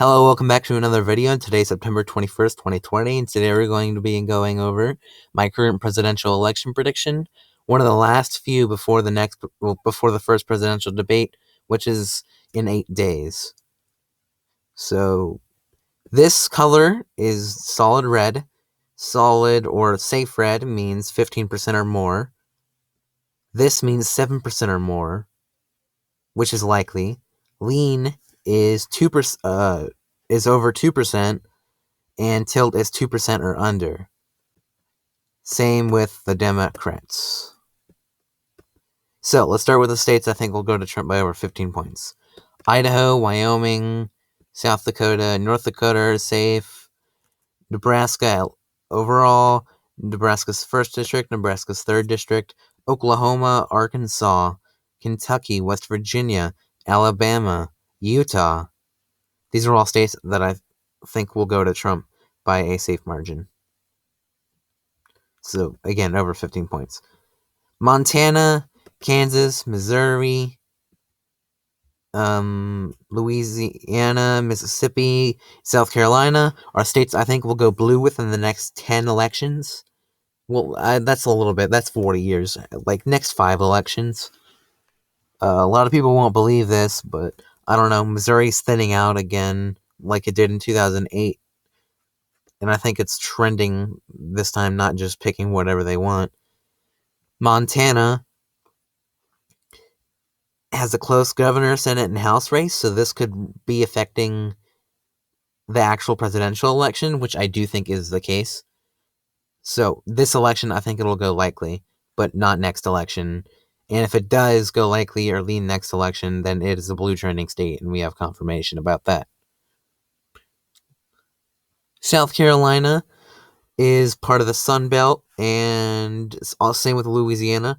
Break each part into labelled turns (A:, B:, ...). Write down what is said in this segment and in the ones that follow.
A: Hello, welcome back to another video. Today's September 21st, 2020, and today we're going to be going over my current presidential election prediction, one of the last few before the first presidential debate, which is in 8 days. So, this color is solid red. Solid or safe red means 15% or more. This means 7% or more, which is likely. Lean is 2%, is over 2%. And tilt is 2% or under. Same with the Democrats. So let's start with the states I think will go to Trump by over 15 points. Idaho, Wyoming, South Dakota, North Dakota are safe. Nebraska overall, Nebraska's 1st district, Nebraska's 3rd district, Oklahoma, Arkansas, Kentucky, West Virginia, Alabama, Utah. These are all states that I think will go to Trump by a safe margin. So, again, over 15 points. Montana, Kansas, Missouri, Louisiana, Mississippi, South Carolina are states I think will go blue within the next 10 elections. Well, that's a little bit. That's 40 years. Like, next 5 elections. A lot of people won't believe this, but I don't know. Missouri's thinning out again like it did in 2008. And I think it's trending this time, not just picking whatever they want. Montana has a close governor, Senate, and House race, so this could be affecting the actual presidential election, which I do think is the case. So this election, I think it'll go likely, but not next election. And if it does go likely or lean next election, then it is a blue trending state, and we have confirmation about that. South Carolina is part of the Sun Belt, and it's all same with Louisiana.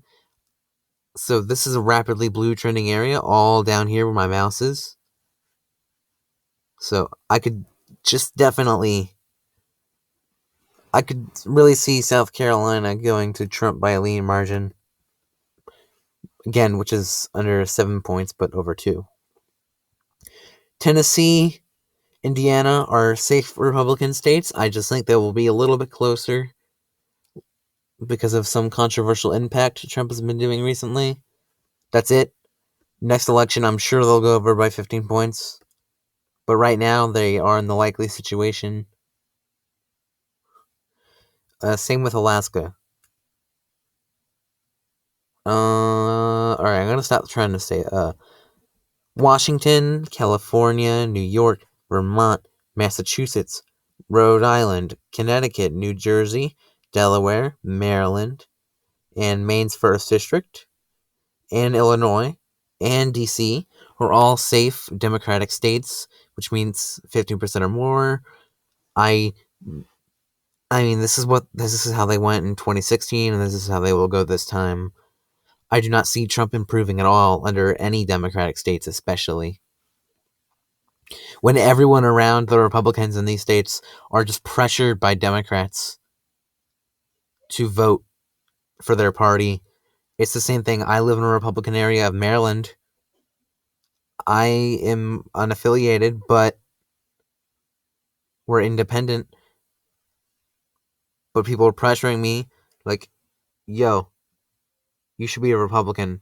A: So this is a rapidly blue trending area, all down here where my mouse is. So I could really see South Carolina going to Trump by a lean margin. Again, which is under 7 points, but over 2. Tennessee, Indiana are safe Republican states. I just think they will be a little bit closer because of some controversial impact Trump has been doing recently. That's it. Next election, I'm sure they'll go over by 15 points. But right now, they are in the likely situation. Same with Alaska. Alright, I'm gonna stop trying to say, Washington, California, New York, Vermont, Massachusetts, Rhode Island, Connecticut, New Jersey, Delaware, Maryland, and Maine's 1st District, and Illinois, and DC are all safe Democratic states, which means 15% or more. I mean, this is how they went in 2016, and this is how they will go this time. I do not see Trump improving at all under any Democratic states, especially when everyone around the Republicans in these states are just pressured by Democrats to vote for their party. It's the same thing. I live in a Republican area of Maryland. I am unaffiliated, but we're independent. But people are pressuring me, like, yo, you should be a Republican.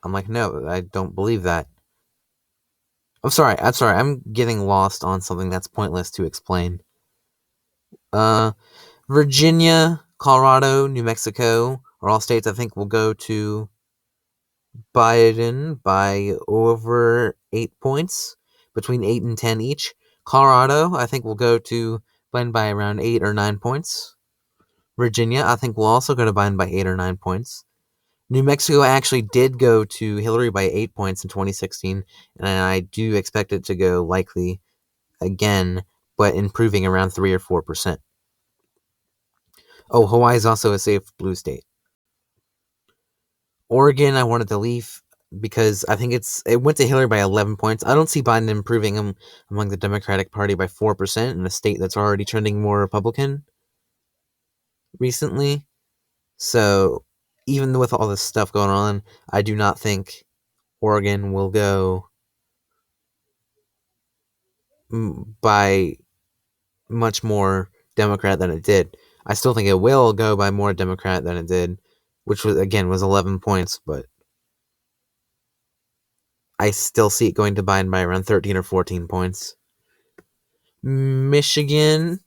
A: I'm like, no, I don't believe that. I'm sorry, I'm getting lost on something that's pointless to explain. Virginia, Colorado, New Mexico are all states I think will go to Biden by over 8 points, between 8 and 10 each. Colorado, I think will go to Biden by around 8 or 9 points. Virginia, I think will also go to Biden by 8 or 9 points. New Mexico actually did go to Hillary by 8 points in 2016, and I do expect it to go likely again, but improving around 3 or 4%. Oh, Hawaii is also a safe blue state. Oregon, I wanted to leave because I think it went to Hillary by 11 points. I don't see Biden improving him among the Democratic Party by 4% in a state that's already trending more Republican recently. So even with all this stuff going on, I do not think Oregon will go by much more Democrat than it did. I still think it will go by more Democrat than it did, which was 11 points, but I still see it going to Biden by around 13 or 14 points. Michigan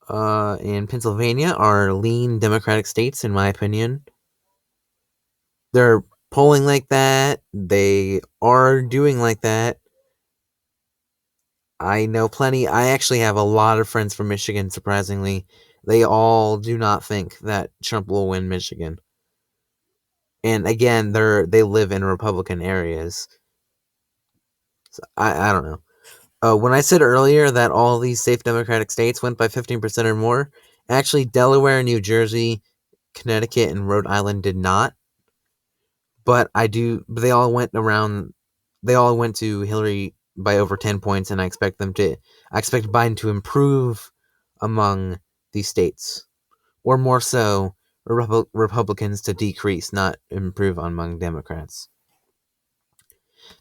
A: and Pennsylvania are lean Democratic states, in my opinion. They're polling like that. They are doing like that. I know plenty. I actually have a lot of friends from Michigan, surprisingly. They all do not think that Trump will win Michigan. And again, they live in Republican areas. So I don't know. When I said earlier that all these safe Democratic states went by 15% or more, actually Delaware, New Jersey, Connecticut, and Rhode Island did not. But they all went to Hillary by over 10 points, and I expect Biden to improve among these states. Or more so, Republicans to decrease, not improve among Democrats.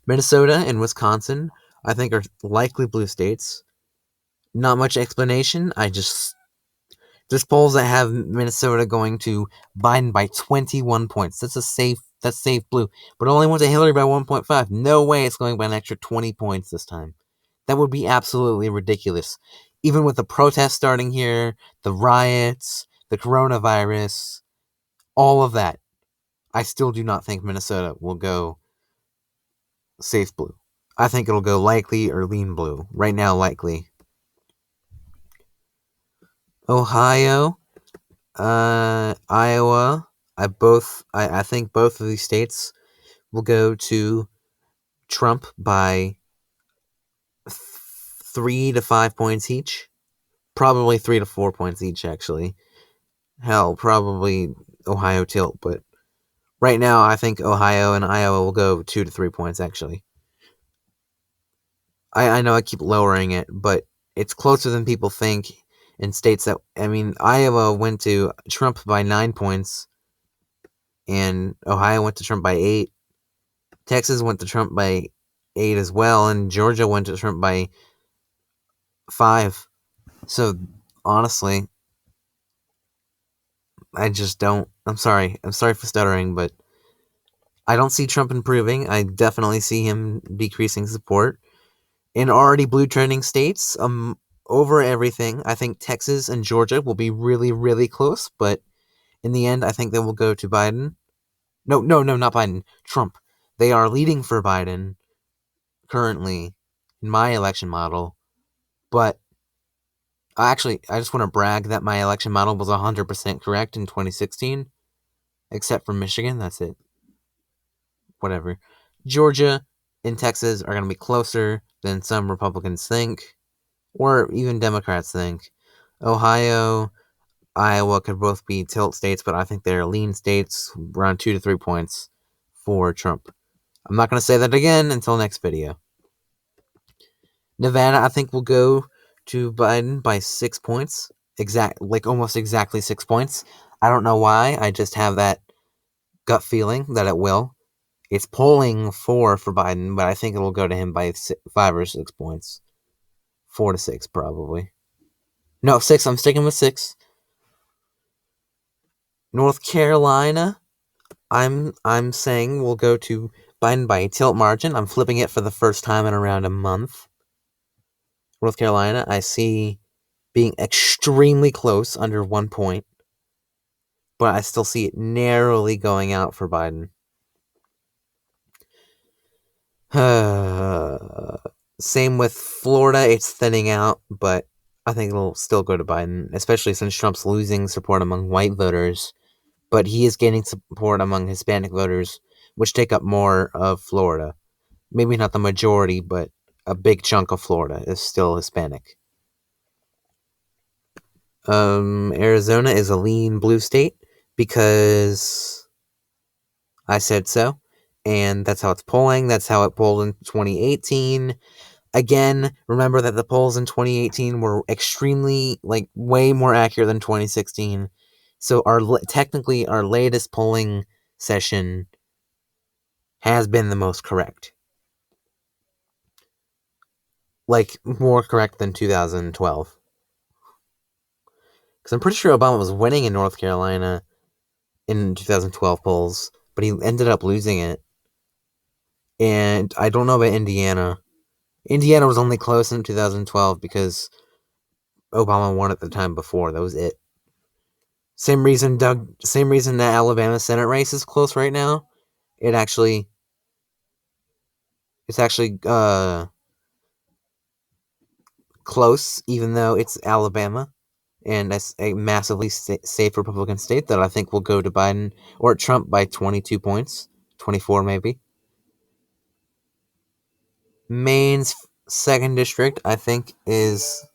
A: Minnesota and Wisconsin, I think, are likely blue states. Not much explanation. There's polls that have Minnesota going to Biden by 21 points. That's safe blue. But it only went to Hillary by 1.5. No way it's going by an extra 20 points this time. That would be absolutely ridiculous. Even with the protests starting here, the riots, the coronavirus, all of that, I still do not think Minnesota will go safe blue. I think it'll go likely or lean blue. Right now, likely. Ohio, Iowa. I think both of these states will go to Trump by 3 to 5 points each. Probably 3 to 4 points each, actually. Hell, probably Ohio tilt, but right now I think Ohio and Iowa will go 2 to 3 points, actually. I know I keep lowering it, but it's closer than people think in states that, Iowa went to Trump by 9 points, and Ohio went to Trump by 8. Texas went to Trump by 8 as well, and Georgia went to Trump by 5. So, honestly, I just don't. I'm sorry. I'm sorry for stuttering, but I don't see Trump improving. I definitely see him decreasing support. In already blue trending states, over everything, I think Texas and Georgia will be really, really close, but in the end, I think they will go to Biden. No, not Biden. Trump. They are leading for Biden currently in my election model, but actually, I just want to brag that my election model was 100% correct in 2016, except for Michigan. That's it. Whatever. Georgia and Texas are going to be closer than some Republicans think, or even Democrats think. Ohio, Iowa could both be tilt states, but I think they're lean states, around 2 to 3 points for Trump. I'm not going to say that again until next video. Nevada, I think, will go to Biden by 6 points. Almost exactly 6 points. I don't know why. I just have that gut feeling that it will. It's polling 4 for Biden, but I think it'll go to him by 5 or 6 points. 4 to 6, probably. No, 6. I'm sticking with 6. North Carolina, I'm saying will go to Biden by a tilt margin. I'm flipping it for the first time in around a month. North Carolina, I see being extremely close, under 1 point, but I still see it narrowly going out for Biden. Same with Florida, it's thinning out, but I think it'll still go to Biden, especially since Trump's losing support among white voters, but he is gaining support among Hispanic voters, which take up more of Florida. Maybe not the majority, but a big chunk of Florida is still Hispanic. Arizona is a lean blue state because I said so, and that's how it's polling. That's how it polled in 2018. Again, remember that the polls in 2018 were extremely, way more accurate than 2016. So technically, our latest polling session has been the most correct. like, more correct than 2012. Because I'm pretty sure Obama was winning in North Carolina in 2012 polls, but he ended up losing it. And I don't know about Indiana. Indiana was only close in 2012 because Obama won at the time before. That was it. Same reason that Alabama Senate race is close right now. It actually it's actually close, even though it's Alabama, and that's a massively safe Republican state that I think will go to Biden or Trump by 22 points, 24 maybe. Maine's second district, I think, is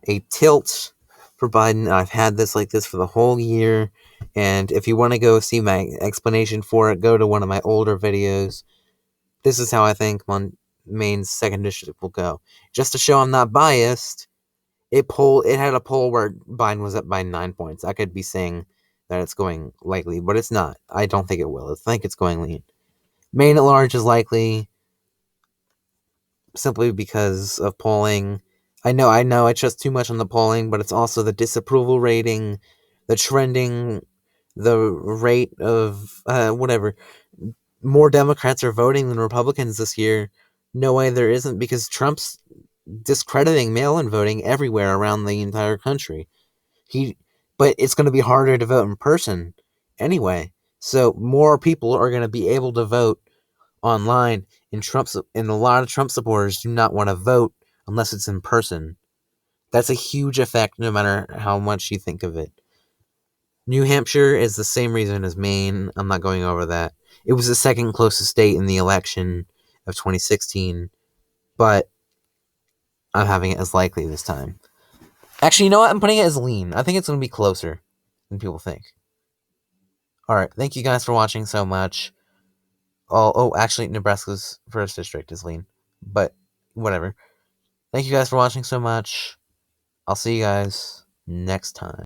A: a tilt for Biden. I've had this like this for the whole year, and if you want to go see my explanation for it, go to one of my older videos. This is how I think Maine's second district will go. Just to show I'm not biased, it had a poll where Biden was up by 9 points. I could be saying that it's going likely, but it's not. I don't think it will. I think it's going lean. Maine at large is likely simply because of polling. I know I trust too much on the polling, but it's also the disapproval rating, the trending, the rate of whatever. More Democrats are voting than Republicans this year. No way there isn't, because Trump's discrediting mail-in voting everywhere around the entire country. But it's going to be harder to vote in person anyway. So more people are going to be able to vote online, and a lot of Trump supporters do not want to vote unless it's in person. That's a huge effect, no matter how much you think of it. New Hampshire is the same reason as Maine. I'm not going over that. It was the second closest state in the election of 2016, but I'm having it as likely this time. Actually, you know what? I'm putting it as lean. I think it's going to be closer than people think. Alright, thank you guys for watching so much. Actually, Nebraska's first district is lean. But, whatever. Thank you guys for watching so much. I'll see you guys next time.